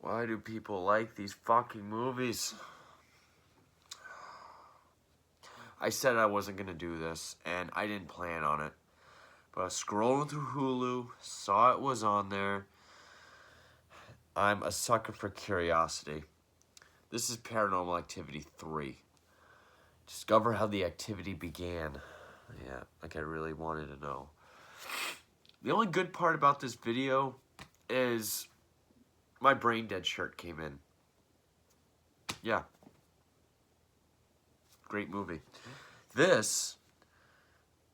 Why do people like these fucking movies? I said I wasn't going to do this, and I didn't plan on it. But I was scrolling through Hulu, saw it was on there. I'm a sucker for curiosity. This is Paranormal Activity 3. Discover how the activity began. Yeah, like I really wanted to know. The only good part about this video is my Brain Dead shirt came in. Yeah. Great movie. This,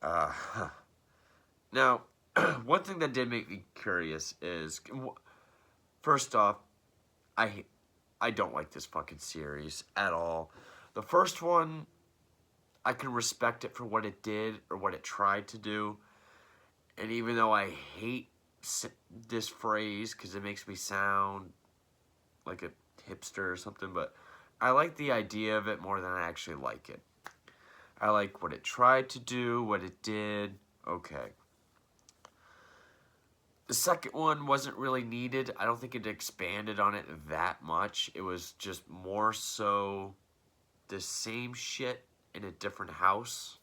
now, one thing that did make me curious is, first off, I don't like this fucking series at all. The first one, I can respect it for what it did or what it tried to do. And even though I hate this phrase because it makes me sound like a hipster or something, but I like the idea of it more than I actually like it. I like what it tried to do, what it did. Okay. The second one wasn't really needed. I don't think it expanded on it that much. It was just more so the same shit in a different house.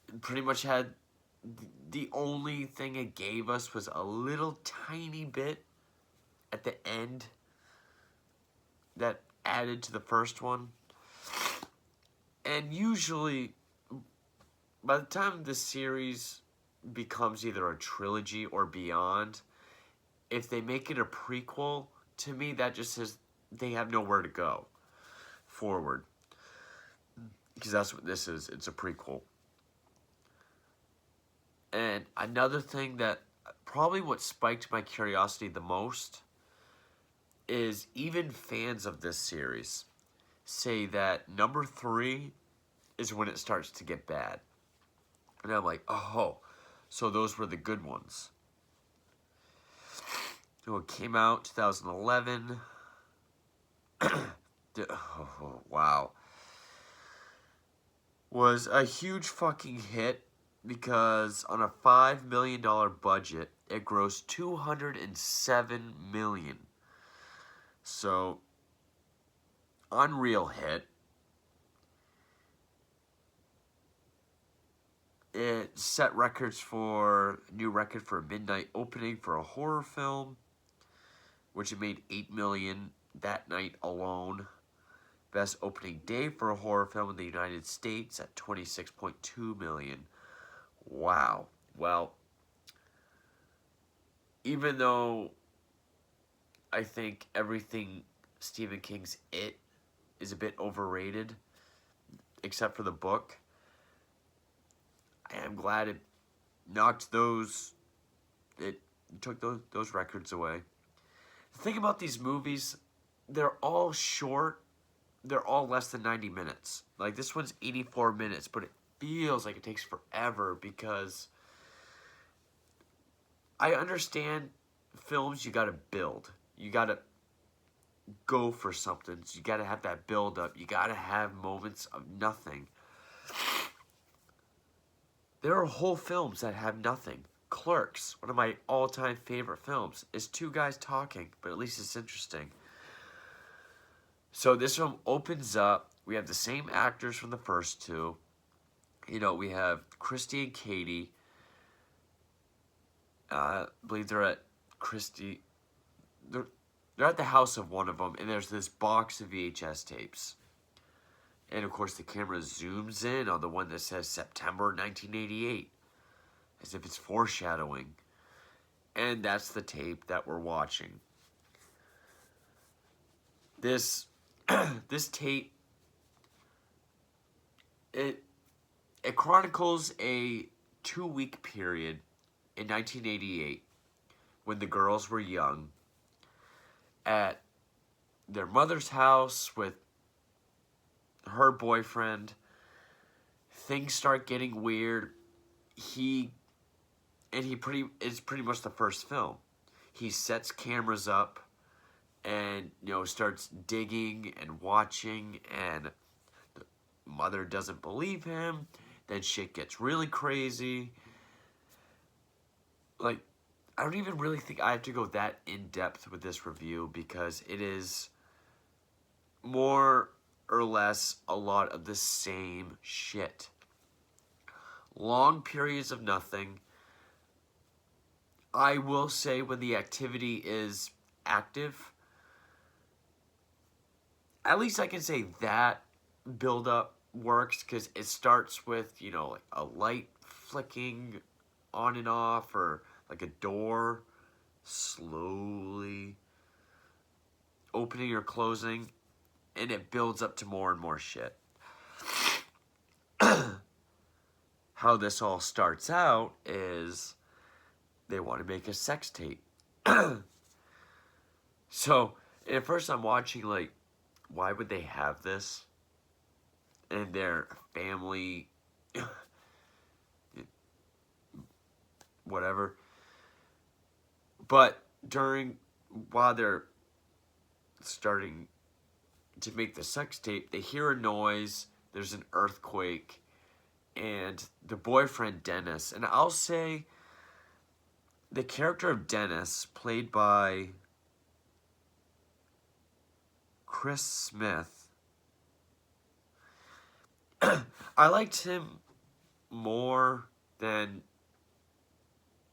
It pretty much had the only thing it gave us was a little tiny bit at the end that added to the first one. And usually, by the time the series becomes either a trilogy or beyond, if they make it a prequel, to me that just says they have nowhere to go forward. Because that's what this is. It's a prequel. And another thing that probably what spiked my curiosity the most is even fans of this series say that number 3 is when it starts to get bad. And I'm like, oh, so those were the good ones. So it came out 2011. Oh, wow. Was a huge fucking hit because on a $5 million budget, it grossed $207 million. So, unreal hit. It set records for new record for a midnight opening for a horror film, which it made $8 million that night alone. Best opening day for a horror film in the United States at $26.2 million. Wow. Well, even though I think everything Stephen King's It is a bit overrated, except for the book, I am glad it knocked it took those records away. The thing about these movies, they're all short. They're all less than 90 minutes. Like, this one's 84 minutes, but it feels like it takes forever because I understand films you gotta build. You gotta go for something. So you gotta have that build up. You gotta have moments of nothing. There are whole films that have nothing. Clerks, one of my all-time favorite films, is 2 guys talking, but at least it's interesting. So this film opens up. We have the same actors from the first 2. You know, we have Christy and Katie. I believe they're at Christy. They're at the house of one of them, and there's this box of VHS tapes. And, of course, the camera zooms in on the one that says September 1988, as if it's foreshadowing. And that's the tape that we're watching. This tape, it chronicles a 2-week period in 1988 when the girls were young at their mother's house with her boyfriend. Things start getting weird. It's pretty much the first film. He sets cameras up and, you know, starts digging and watching, and the mother doesn't believe him. Then shit gets really crazy. Like, I don't even really think I have to go that in depth with this review because it is more or less a lot of the same shit. Long periods of nothing. I will say when the activity is active, at least I can say that build up works because it starts with, you know, like a light flicking on and off or like a door slowly opening or closing, and it builds up to more and more shit. How this all starts out is they want to make a sex tape. So at first I'm watching like, why would they have this? And their family, whatever. But while they're starting to make the sex tape, they hear a noise, there's an earthquake, and the boyfriend, Dennis, and I'll say the character of Dennis, played by Chris Smith, I liked him more than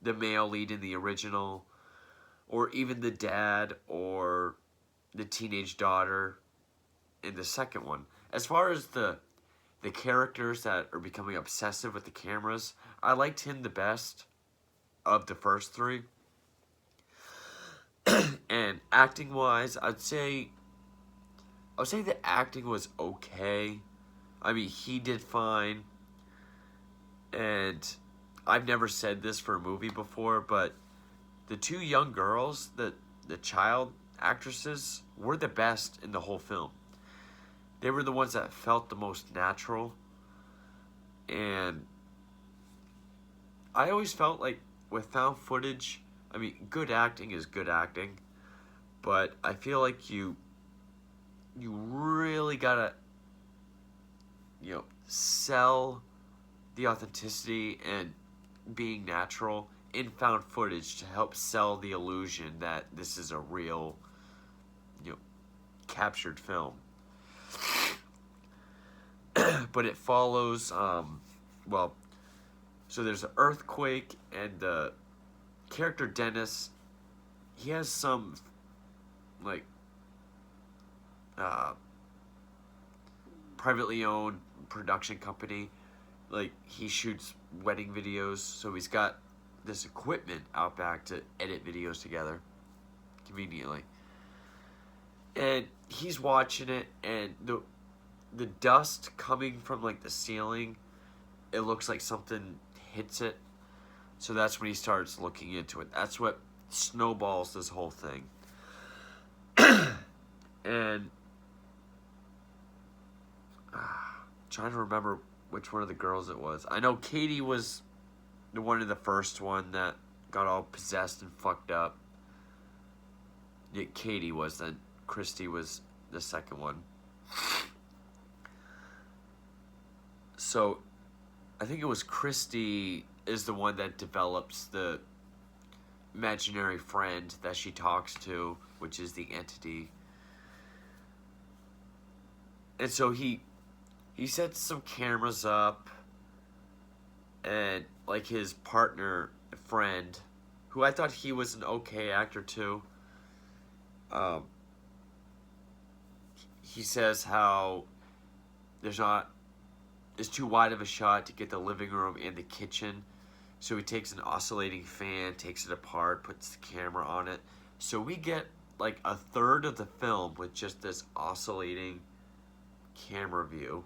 the male lead in the original, or even the dad or the teenage daughter in the second one. As far as the characters that are becoming obsessive with the cameras, I liked him the best of the first three. And acting wise, I'd say the acting was okay. I mean, he did fine. And I've never said this for a movie before, but the two young girls, the child actresses, were the best in the whole film. They were the ones that felt the most natural. And I always felt like with found footage, I mean, good acting is good acting, but I feel like you really gotta, you know, sell the authenticity and being natural in found footage to help sell the illusion that this is a real, you know, captured film. But it follows, well, so there's an earthquake, and the character Dennis, he has some, like, privately owned production company. Like, he shoots wedding videos, so he's got this equipment out back to edit videos together, conveniently. And he's watching it, and the dust coming from, like, the ceiling, it looks like something hits it. So that's when he starts looking into it. That's what snowballs this whole thing. And trying to remember which one of the girls it was. I know Katie was the one in the first one that got all possessed and fucked up. Yeah, Katie was, then Christy was the second one. So I think it was Christy is the one that develops the imaginary friend that she talks to, which is the entity. And so he sets some cameras up, and like his partner friend, who I thought he was an okay actor too, he says how it's too wide of a shot to get the living room and the kitchen. So he takes an oscillating fan, takes it apart, puts the camera on it. So we get like a third of the film with just this oscillating camera view.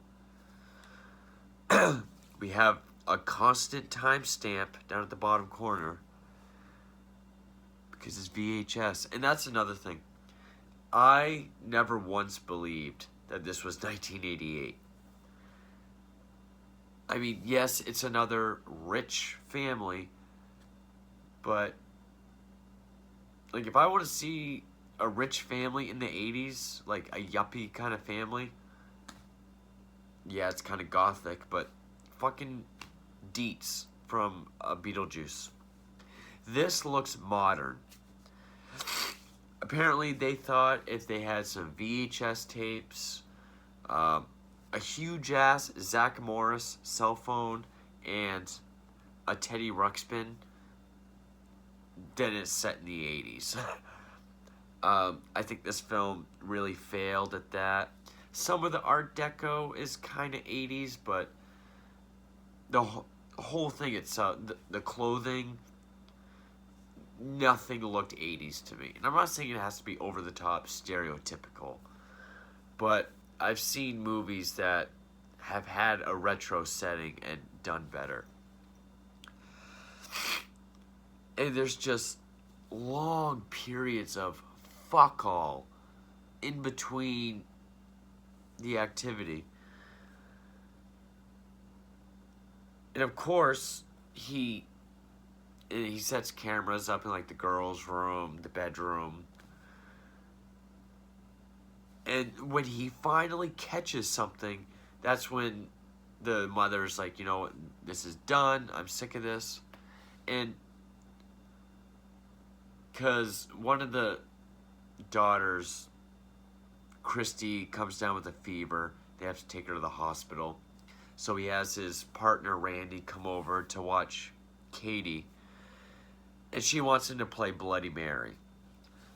We have a constant timestamp down at the bottom corner because it's VHS. And that's another thing. I never once believed that this was 1988. I mean, yes, it's another rich family, but like if I want to see a rich family in the 80s, like a yuppie kind of family, yeah, it's kind of gothic, but fucking Dietz from Beetlejuice. This looks modern. Apparently, they thought if they had some VHS tapes, um, a huge ass Zach Morris cell phone, and a Teddy Ruxpin, then it's set in the 80s. I think this film really failed at that. Some of the Art Deco is kind of 80s, but the whole thing itself, the clothing, nothing looked 80s to me. And I'm not saying it has to be over the top, stereotypical, but I've seen movies that have had a retro setting and done better. And there's just long periods of fuck all in between the activity. And of course, he sets cameras up in like the girls' room, the bedroom. And when he finally catches something, that's when the mother's like, you know, this is done. I'm sick of this. And because one of the daughters, Christy, comes down with a fever, they have to take her to the hospital. So he has his partner, Randy, come over to watch Katie. And she wants him to play Bloody Mary.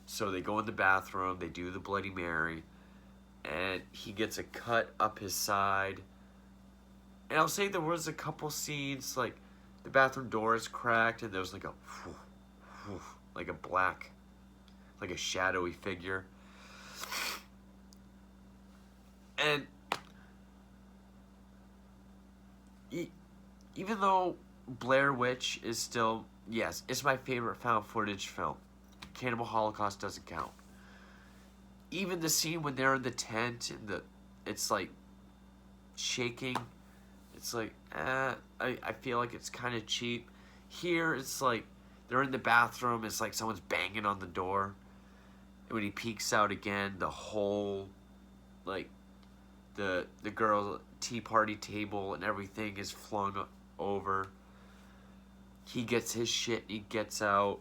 So they go in the bathroom, they do the Bloody Mary, and he gets a cut up his side. And I'll say there was a couple scenes, like the bathroom door is cracked, and there was like a, like a black, like a shadowy figure. And even though Blair Witch is still, yes, it's my favorite found footage film. Cannibal Holocaust doesn't count. Even the scene when they're in the tent and it's like shaking, it's like, I feel like it's kind of cheap. Here, it's like they're in the bathroom, it's like someone's banging on the door. And when he peeks out again, the whole, like, the girl tea party table and everything is flung over. He gets his shit, he gets out.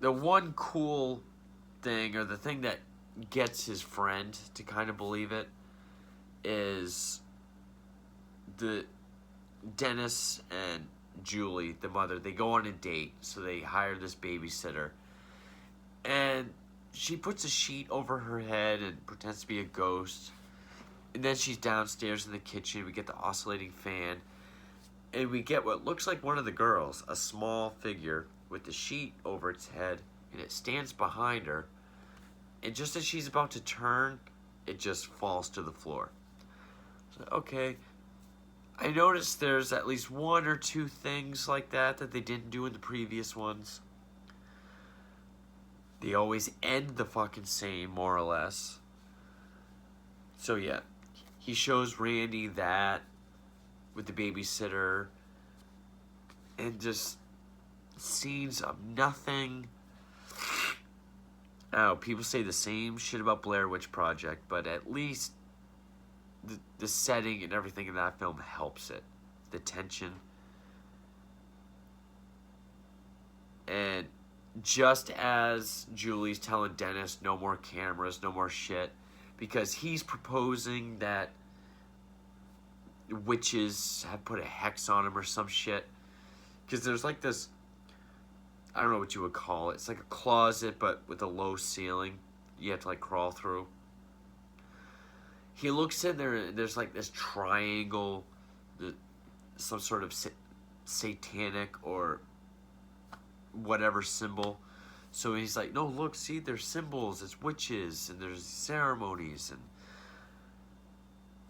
The one cool thing, or the thing that gets his friend to kind of believe it, is the Dennis and Julie, the mother, they go on a date, so they hire this babysitter. And she puts a sheet over her head and pretends to be a ghost. And then she's downstairs in the kitchen. We get the oscillating fan. And we get what looks like one of the girls, a small figure with the sheet over its head. And it stands behind her. And just as she's about to turn, it just falls to the floor. So, okay. I noticed there's at least one or two things like that they didn't do in the previous ones. They always end the fucking same, more or less. So yeah, he shows Randy that with the babysitter. And just scenes of nothing. Oh, people say the same shit about Blair Witch Project, but at least the setting and everything in that film helps it. The tension. And just as Julie's telling Dennis no more cameras, no more shit, because he's proposing that witches have put a hex on him or some shit. Because there's like this, I don't know what you would call it. It's like a closet, but with a low ceiling. You have to like crawl through. He looks in there, and there's like this triangle, some sort of satanic or whatever symbol. So he's like, no, look, see, there's symbols, it's witches, and there's ceremonies, and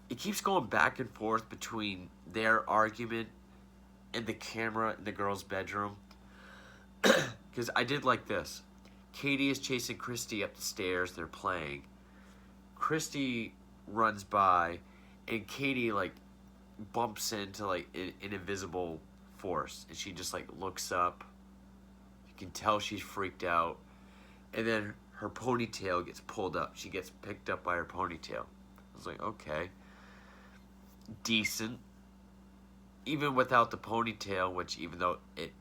it keeps going back and forth between their argument and the camera in the girl's bedroom. Because I did like this. Katie is chasing Christy up the stairs, they're playing. Christy runs by, and Katie, like, bumps into, like, an invisible force, and she just, like, looks up. You can tell she's freaked out. And then her ponytail gets pulled up. She gets picked up by her ponytail. I was like, okay. Decent. even without the ponytail, which even though it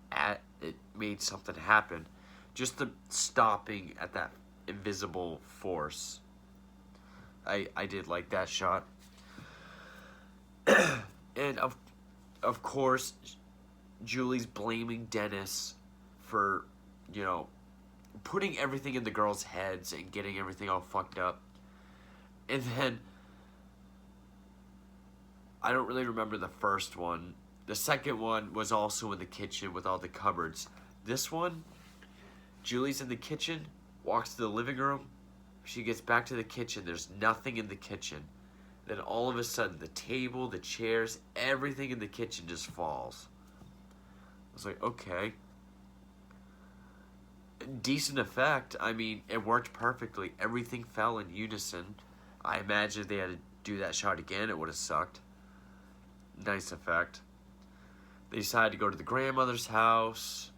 made something happen, just the stopping at that invisible force. I did like that shot. And of course, Julie's blaming Dennis for, you know, putting everything in the girls' heads and getting everything all fucked up. And then I don't really remember the first one. The second one was also in the kitchen with all the cupboards. This one, Julie's in the kitchen, walks to the living room. She gets back to the kitchen. There's nothing in the kitchen. Then all of a sudden, the table, the chairs, everything in the kitchen just falls. I was like, okay. Decent effect. I mean, it worked perfectly. Everything fell in unison. I imagine if they had to do that shot again, it would have sucked. Nice effect. They decided to go to the grandmother's house.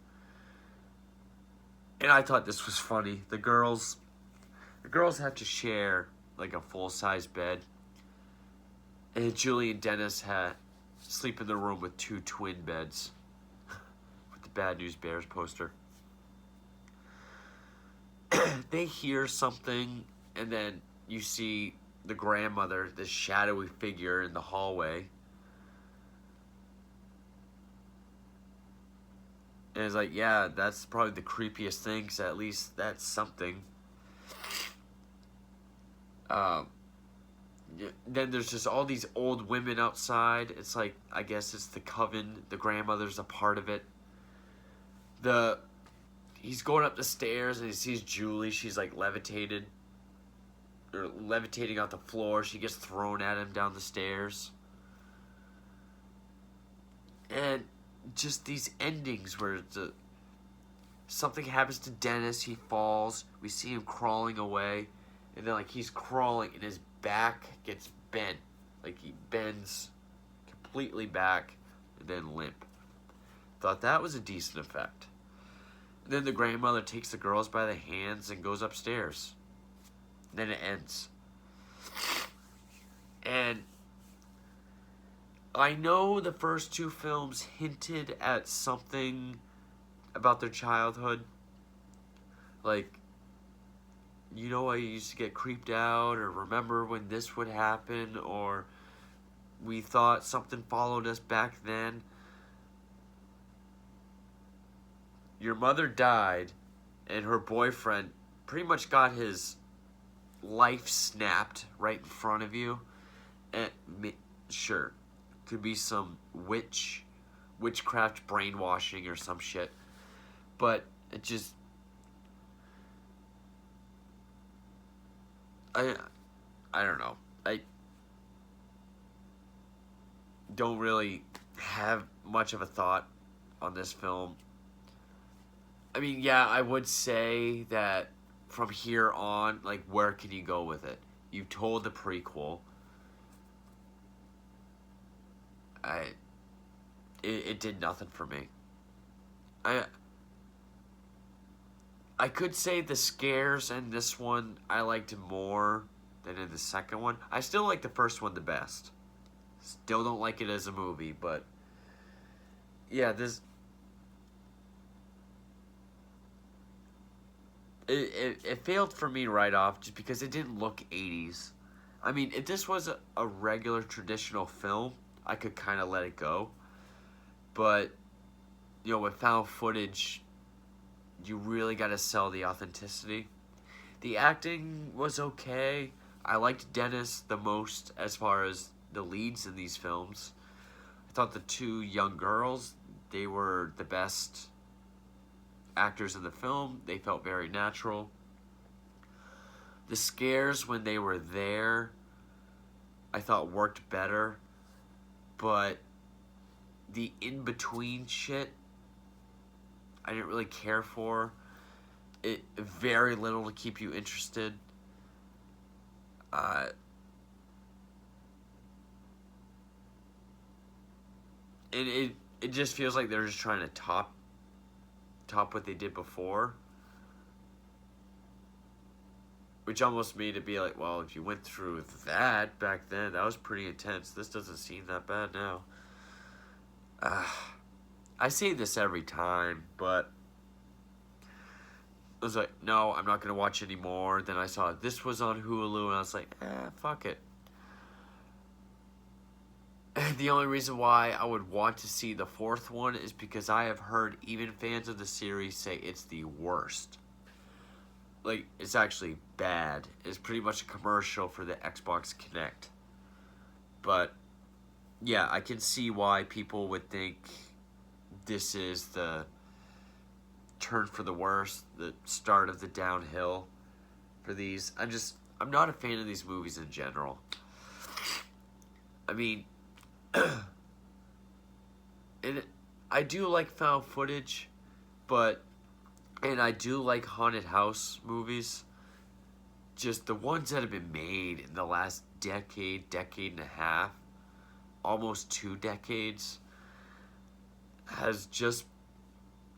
And I thought this was funny. The girls have to share like a full-size bed. And Julie and Dennis sleep in the room with 2 twin beds. With the Bad News Bears poster. They hear something, and then you see the grandmother, this shadowy figure in the hallway. And it's like, yeah, that's probably the creepiest thing, because at least that's something. Then there's just all these old women outside. It's like, I guess it's the coven. The grandmother's a part of it. He's going up the stairs and he sees Julie. She's like levitating off the floor. She gets thrown at him down the stairs. And just these endings where something happens to Dennis. He falls. We see him crawling away. And then like he's crawling and his back gets bent. Like he bends completely back and then limp. Thought that was a decent effect. And then the grandmother takes the girls by the hands and goes upstairs. And then it ends. And I know the first 2 films hinted at something about their childhood. Like, you know, I used to get creeped out, or remember when this would happen, or we thought something followed us back then. Your mother died, and her boyfriend pretty much got his life snapped right in front of you. And sure, could be some witchcraft brainwashing or some shit. But it just, I don't know. I don't really have much of a thought on this film. I mean, yeah, I would say that from here on, like, where can you go with it? You told the prequel. It did nothing for me. I could say the scares in this one I liked more than in the second one. I still like the first one the best. Still don't like it as a movie, but yeah, it failed for me right off just because it didn't look 80s. I mean, if this was a regular traditional film, I could kind of let it go. But, you know, with found footage, you really got to sell the authenticity. The acting was okay. I liked Dennis the most as far as the leads in these films. I thought the 2 young girls, they were the best actors in the film. They felt very natural. The scares when they were there, I thought worked better. But the in-between shit, I didn't really care for. It very little to keep you interested. It just feels like they're just trying to top what they did before, which almost made it be like, well, if you went through that back then, that was pretty intense. This doesn't seem that bad now. I say this every time, but I was like, no, I'm not going to watch anymore. Then I saw this was on Hulu, and I was like, fuck it. The only reason why I would want to see the fourth one is because I have heard even fans of the series say it's the worst. Like, it's actually bad. It's pretty much a commercial for the Xbox Kinect. But, yeah, I can see why people would think this is the turn for the worse, the start of the downhill for these. I'm not a fan of these movies in general. I mean, I do like found footage, and I do like haunted house movies. Just the ones that have been made in the last decade and a half, almost 2 decades, has just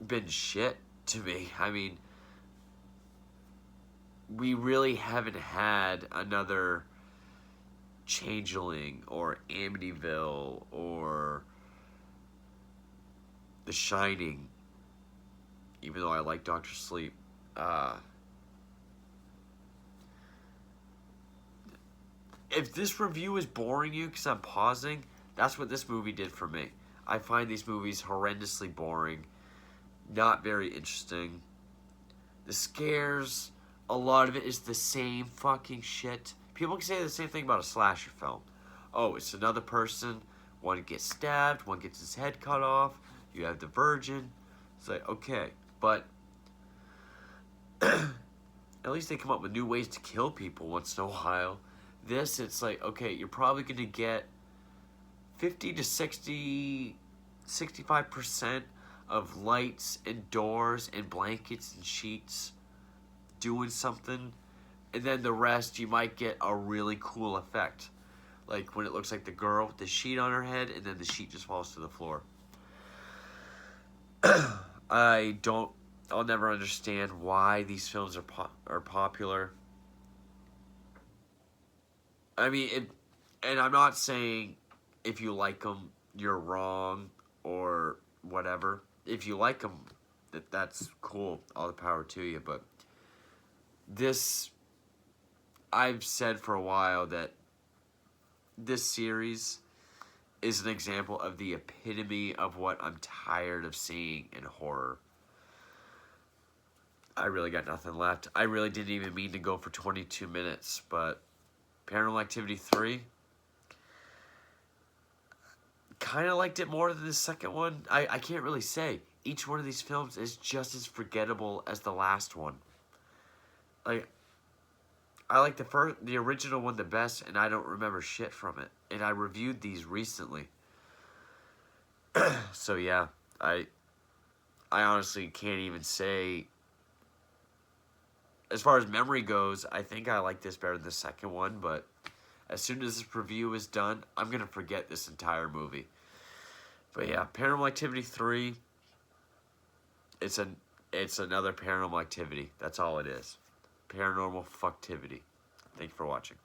been shit to me. I mean, we really haven't had another Changeling or Amityville or The Shining, even though I like Dr. Sleep. If this review is boring you because I'm pausing, that's what this movie did for me. I find these movies horrendously boring, not very interesting. The scares, a lot of it is the same fucking shit. People can say the same thing about a slasher film. Oh, it's another person. One gets stabbed, one gets his head cut off. You have the virgin. It's like, okay, but at least they come up with new ways to kill people once in a while. This, it's like, okay, you're probably going to get 50 to 60, 65% of lights and doors and blankets and sheets doing something. And then the rest, you might get a really cool effect. Like when it looks like the girl with the sheet on her head and then the sheet just falls to the floor. I'll never understand why these films are popular. I mean, and I'm not saying if you like them, you're wrong or whatever. If you like them, that's cool. All the power to you. But this, I've said for a while that this series is an example of the epitome of what I'm tired of seeing in horror. I really got nothing left. I really didn't even mean to go for 22 minutes, but Paranormal Activity 3, kind of liked it more than the second one. I can't really say. Each one of these films is just as forgettable as the last one. Like, I like the original one the best, and I don't remember shit from it. And I reviewed these recently. So yeah, I honestly can't even say. As far as memory goes, I think I like this better than the second one, but as soon as this review is done, I'm going to forget this entire movie. But yeah, Paranormal Activity 3, it's another Paranormal Activity. That's all it is. Paranormal fucktivity. Thank you for watching.